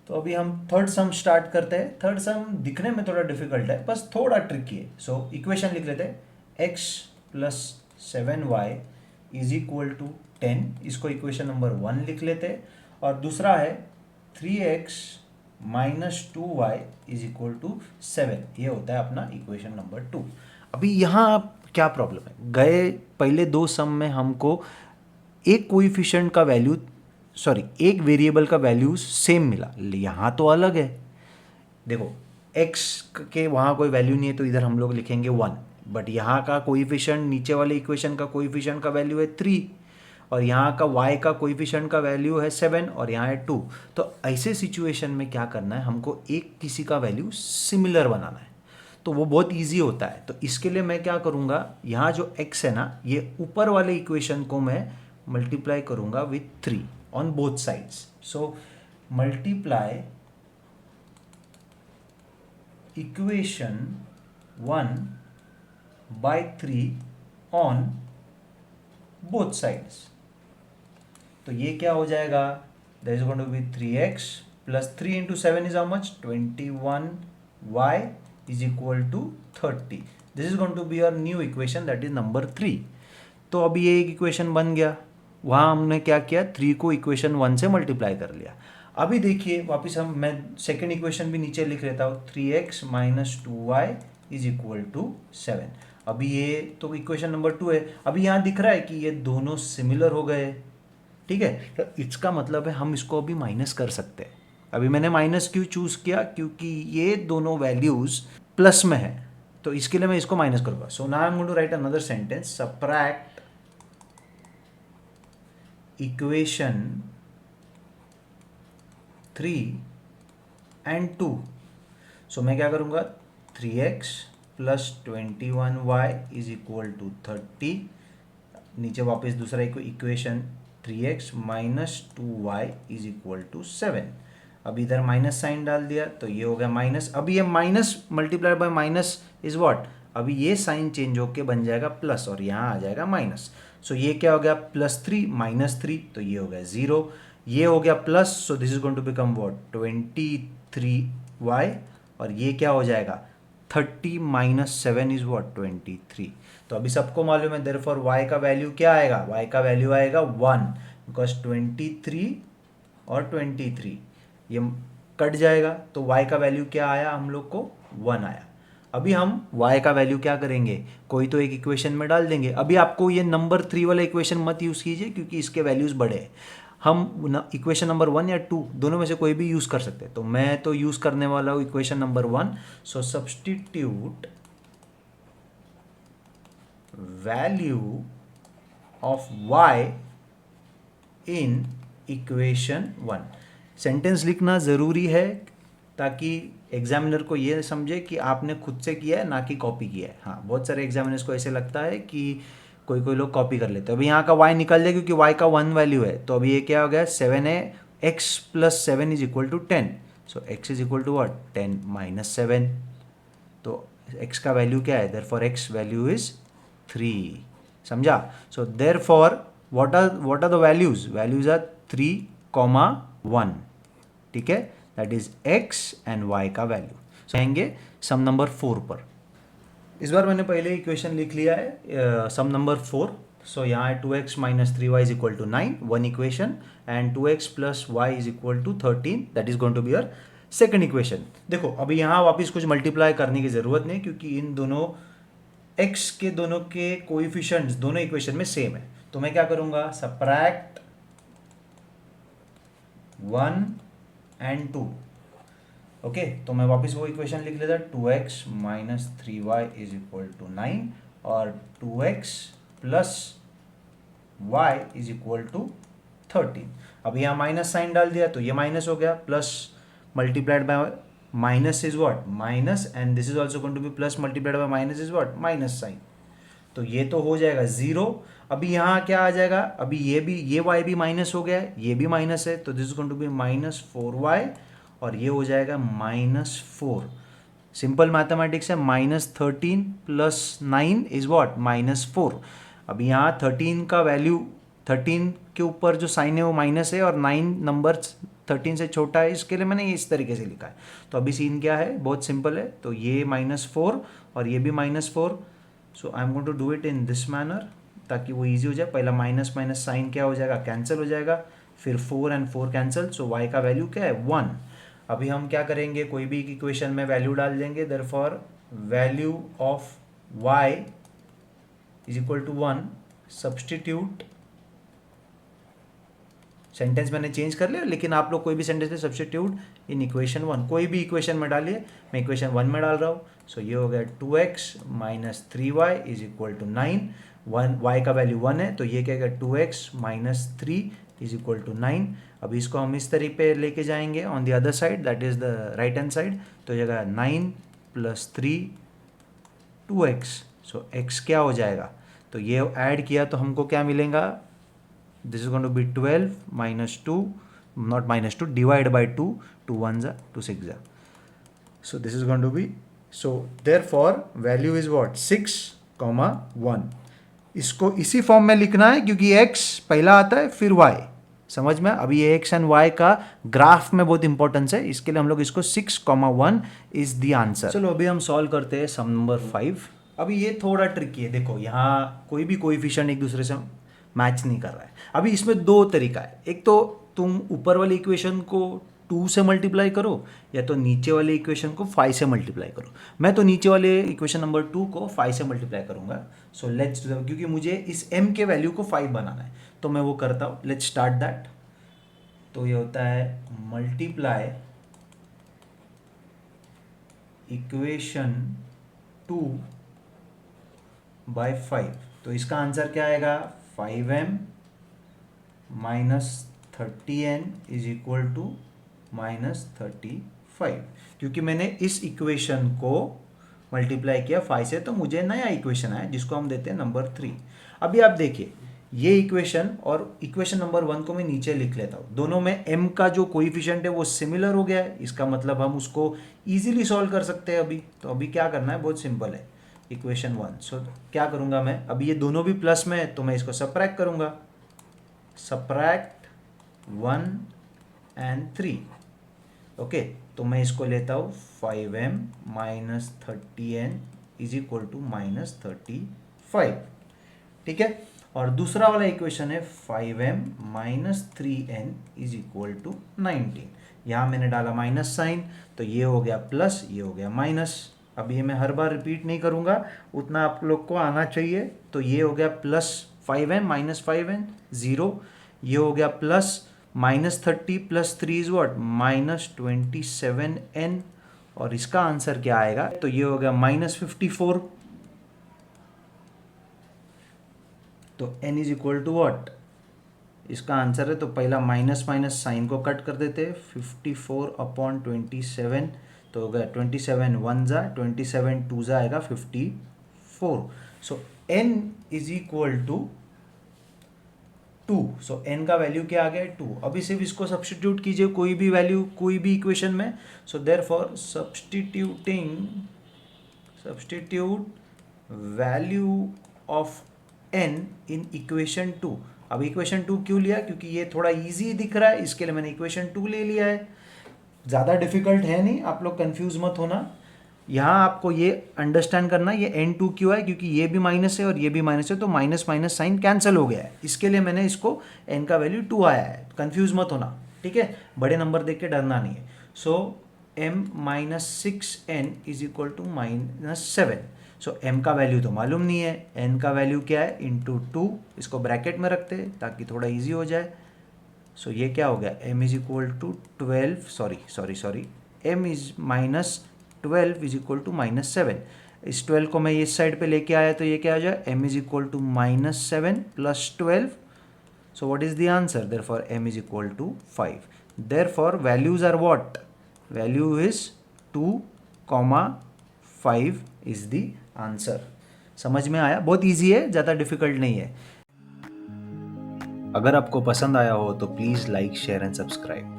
तो अभी हम थर्ड सम स्टार्ट करते हैं। थर्ड सम दिखने में थोड़ा डिफिकल्ट है, बस थोड़ा ट्रिकी है। सो इक्वेशन लिख लेते हैं, x plus 7y is equal to 10। इसको इक्वेशन नंबर 1 लिख लेते हैं। और दूसरा है 3x minus 2y is equal to 7। ये होता है अपना इक्वेशन नंबर 2। अभी यहाँ क्या प्रॉब्लम है, गए पहले दो सम में हमको एक कोइफिशिएंट का वैल्यू एक वेरिएबल का वैल्यू सेम मिला, यहाँ तो अलग है। देखो x के वहाँ कोई वैल्यू नहीं है तो इधर हम लोग लिखेंगे 1, बट यहाँ का कोइफिशिएंट, नीचे वाले इक्वेशन का कोइफिशिएंट का वैल्यू है 3 और यहाँ का y का कोइफिशिएंट का वैल्यू है 7 और यहाँ है 2। तो ऐसे सिचुएशन में क्या करना है, हमको एक किसी का वैल्यू सिमिलर बनाना है। तो वो बहुत इजी होता है। तो इसके लिए मैं क्या करूँगा, यहाँ जो x है ना, ये ऊपर वाले इक्वेशन को मैं मल्टीप्लाई करूँगा with 3 on both sides. So multiply equation 1 by 3 on both sides. तो ये क्या हो जाएगा, that is going to be 3x plus 3 into 7 is how much, 21y is equal to 30। This is going to be your new equation, that is number 3। तो अभी ये एक equation बन गया। वहाँ हमने क्या किया, 3 को इक्वेशन 1 से मल्टीप्लाई कर लिया। अभी देखिए वापस मैं सेकेंड इक्वेशन भी नीचे लिख लेता हूँ, 3x minus 2y is equal to 7। अभी ये तो इक्वेशन नंबर 2 है। अभी यहाँ दिख रहा है कि ये दोनों सिमिलर हो गए, ठीक है। तो इसका मतलब है हम इसको अभी माइनस कर सकते हैं। अभी मैंने माइनस क्यों चूज किया, क्योंकि ये दोनों वैल्यूज प्लस में है, तो इसके लिए मैं इसको माइनस करूंगा। So now I am going to write another sentence, subtract equation 3 and 2। So मैं क्या करूंगा, 3x plus 21y is equal to 30। नीचे वापस दूसरा equation 3x minus 2y is equal to 7। अब इधर माइनस साइन डाल दिया तो ये हो गया माइनस। अभी ये minus multiplied by minus is what, अभी ये साइन चेंज होके बन जाएगा प्लस और यहाँ आ जाएगा माइनस। सो ये क्या हो गया, +3 -3, तो ये हो गया 0। ये हो गया plus, so this is going to become what, 23y। और ये क्या हो जाएगा, 30 माइनस 7 इज व्हाट, 23। तो अभी सबको मालूम है, देयरफॉर y का वैल्यू क्या आएगा, y का वैल्यू आएगा 1, बिकॉज 23 और 23 ये कट जाएगा, तो y का वैल्यू क्या आया हम लोग को, 1 आया। अभी हम y का वैल्यू क्या करेंगे, कोई तो एक इक्वेशन में डाल देंगे। अभी आपको ये नंबर 3 वाला इक्वेशन मत यूज़ कीजिए, क्योंकि इसके वैल्यूज़ बड़े हैं। हम इक्वेशन नंबर 1 या 2 दोनों में से कोई भी यूज़ कर सकते हैं। तो मैं तो यूज़ करने वाला हूँ equation number 1। So substitute value of y in equation 1। Sentence लिखना ज़रूरी है ताकि एग्जामिनर को ये समझे कि आपने खुद से किया है, ना कि कॉपी किया है। हाँ, बहुत सारे एग्जामिनर्स को ऐसे लगता है कि कोई कोई लोग कॉपी कर लेते हैं। अभी यहाँ का y निकल जाए, क्योंकि y का 1 वैल्यू है। तो अभी ये क्या हो गया, 7 है, x plus 7 is equal to 10। So x is equal to what, 10 minus 7। तो x का वैल्यू क्या है, देयरफॉर x वैल्यू इज 3। समझा। So therefore what are the values are 3, 1। ठीक है, that is x and y का वैल्यू। आएंगे some number 4 पर। इस बार मैंने पहले इक्वेशन लिख लिया है, सम नंबर 4। सो यहाँ है 2x minus 3y is equal to 9, one equation, and 2x plus y is equal to 13, that is going to be your second equation. देखो अभी यहाँ वापस कुछ मल्टीप्लाई करने की जरूरत नहीं, क्योंकि इन दोनों x के दोनों के कोएफिशिएंट्स दोनों इक्वेशन में सेम है। तो मैं क्या करूँगा, सबट्रैक्ट 1 एंड 2। ओके, तो मैं वापस वो इक्वेशन लिख लेता, 2x minus 3y is equal to 9 और 2x plus y is equal to 13। अब यहाँ माइनस साइन डाल दिया तो ये माइनस हो गया, plus multiplied by minus is what, minus, and this is also going to be plus multiplied by minus is what, minus sign. तो ये तो हो जाएगा 0। अभी यहाँ क्या आ जाएगा, अभी ये y भी माइनस हो गया है, ये भी माइनस है, तो this is going to be minus 4y और ये हो जाएगा -4। सिंपल मैथमेटिक्स है, -13 प्लस 9 इज व्हाट, -4। अब यहाँ 13 का वैल्यू 13 के ऊपर जो साइन है वो माइनस है और 9 नंबर 13 से छोटा है, इसके लिए मैंने इस तरीके से लिखा है। तो अभी सीन क्या है, बहुत सिंपल है। तो ये -4 और ये भी -4, so I am going to do it in this manner ताकि वो ईजी हो जाए। पहला माइनस माइनस साइन क्या हो जाएगा, कैंसिल हो जाएगा, फिर 4 और 4 कैंसिल, सो y का वैल्यू क्या है 1। अभी हम क्या करेंगे, कोई भी इक्वेशन में वैल्यू डाल देंगे, therefore value of y is equal to 1, substitute, sentence मैंने चेंज कर लिया, लेकिन आप लोग कोई भी सेंटेंस में सब्सटीट्यूट इन इक्वेशन 1, कोई भी इक्वेशन में डालिए, मैं इक्वेशन 1 में डाल रहा हूँ। सो ये हो गया 2x minus 3y is equal to 9, y का वैल्यू 1 है, तो ये क्या है 2x minus 3 is equal to 9। अभी इसको हम इस तरीके पे लेके जाएंगे on the other side, that is the right hand side. तो ये जगह 9 प्लस 3 2x, सो x क्या हो जाएगा, तो ये ऐड किया तो हमको क्या मिलेगा, this is going to be 12 minus 2, not minus 2, divide by 2, 2 1s are 2 6s are, so this is going to be, so therefore value is what 6, 1। इसको इसी फॉर्म में लिखना है क्योंकि x पहला आता है फिर y, समझ में। अभी ये x एंड y का ग्राफ में बहुत इंपॉर्टेंस है, इसके लिए हम लोग इसको 6, 1 इज द आंसर। चलो अभी हम सॉल्व करते हैं सम नंबर 5। अभी ये थोड़ा ट्रिकी है, देखो यहाँ कोई भी कोएफिशिएंट एक दूसरे से मैच नहीं कर रहा है। अभी इसमें दो तरीका है, एक तो तुम ऊपर वाली इक्वेशन को 2 से मल्टीप्लाई करो, या तो नीचे वाले इक्वेशन को 5 से मल्टीप्लाई करो। मैं तो नीचे वाले इक्वेशन नंबर 2 को 5 से मल्टीप्लाई करूंगा। सो लेट्स डू, क्योंकि मुझे इस m के वैल्यू को 5 बनाना है, तो मैं वो करता हूँ। Let's start that. तो ये होता है मल्टीप्लाई इक्वेशन 2 बाय 5, तो इसका आंसर क्या आएगा 5m minus 30n is equal to -35, क्योंकि मैंने इस इक्वेशन को मल्टीप्लाई किया 5 से, तो मुझे नया इक्वेशन आया जिसको हम देते हैं नंबर 3। अभी आप देखिए ये इक्वेशन और इक्वेशन नंबर 1 को मैं नीचे लिख लेता हूँ, दोनों में m का जो कोएफिशिएंट है वो सिमिलर हो गया है, इसका मतलब हम उसको इजीली सॉल्व कर सकते हैं अभी। तो अभी क्या करना है, बहुत सिंपल है, इक्वेशन 1। सो क्या करूंगा मैं, अभी ये दोनों भी प्लस में है तो मैं इसको सबट्रैक्ट करूंगा, सबट्रैक्ट 1 एंड 3, ओके। तो मैं इसको लेता हूँ 5m minus 30n is equal to -35, ठीक है। और दूसरा वाला इक्वेशन है 5m minus 3n is equal to 19, यहाँ मैंने डाला माइनस साइन, तो ये हो गया प्लस, ये हो गया माइनस। अब ये मैं हर बार रिपीट नहीं करूँगा, उतना आप लोग को आना चाहिए। तो ये हो गया प्लस 5m माइनस 5n 0, ये हो गया plus -30 plus 3 is what -27n, और इसका आंसर क्या आएगा, तो ये हो गया -54। तो n is equal to what, इसका आंसर है, तो पहला माइनस माइनस साइन को कट कर देते, 54/27, तो हो गया 27 1 जा 27 2 जा आएगा 54। सो n इज इक्वल टू 2। सो n का वैल्यू क्या आ गया 2। अभी सिर्फ इसको सब्सटीट्यूट कीजिए कोई भी वैल्यू कोई भी इक्वेशन में। So therefore substitute value of n in equation 2। अब इक्वेशन 2 क्यों लिया, क्योंकि ये थोड़ा इजी दिख रहा है, इसके लिए मैंने इक्वेशन 2 ले लिया है। ज़्यादा डिफिकल्ट है नहीं, आप लोग कंफ्यूज मत होना। यहाँ आपको ये अंडरस्टैंड करना ये n2 क्यों है, क्योंकि ये भी माइनस है और ये भी माइनस है, तो माइनस माइनस साइन कैंसिल हो गया है, इसके लिए मैंने इसको n का वैल्यू 2 आया है। कंफ्यूज मत होना, ठीक है, बड़े नंबर देख के डरना नहीं है। सो m minus 6n is equal to -7। सो m का वैल्यू तो मालूम नहीं है, n का वैल्यू क्या है इंटू 2, इसको ब्रैकेट में रखते हैं ताकि थोड़ा ईजी हो जाए। सो ये क्या हो गया, m is equal to 12, sorry m is -12 is equal to -7। इस 12 को मैं इस साइड पे लेके आया तो ये क्या आ जाए, m is equal to -7 plus 12। So what is the answer, therefore m is equal to 5। Therefore values are what, value is 2, 5 is the answer. समझ में आया, बहुत इजी है, ज़्यादा डिफिकल्ट नहीं है। अगर आपको पसंद आया हो तो please like share and subscribe.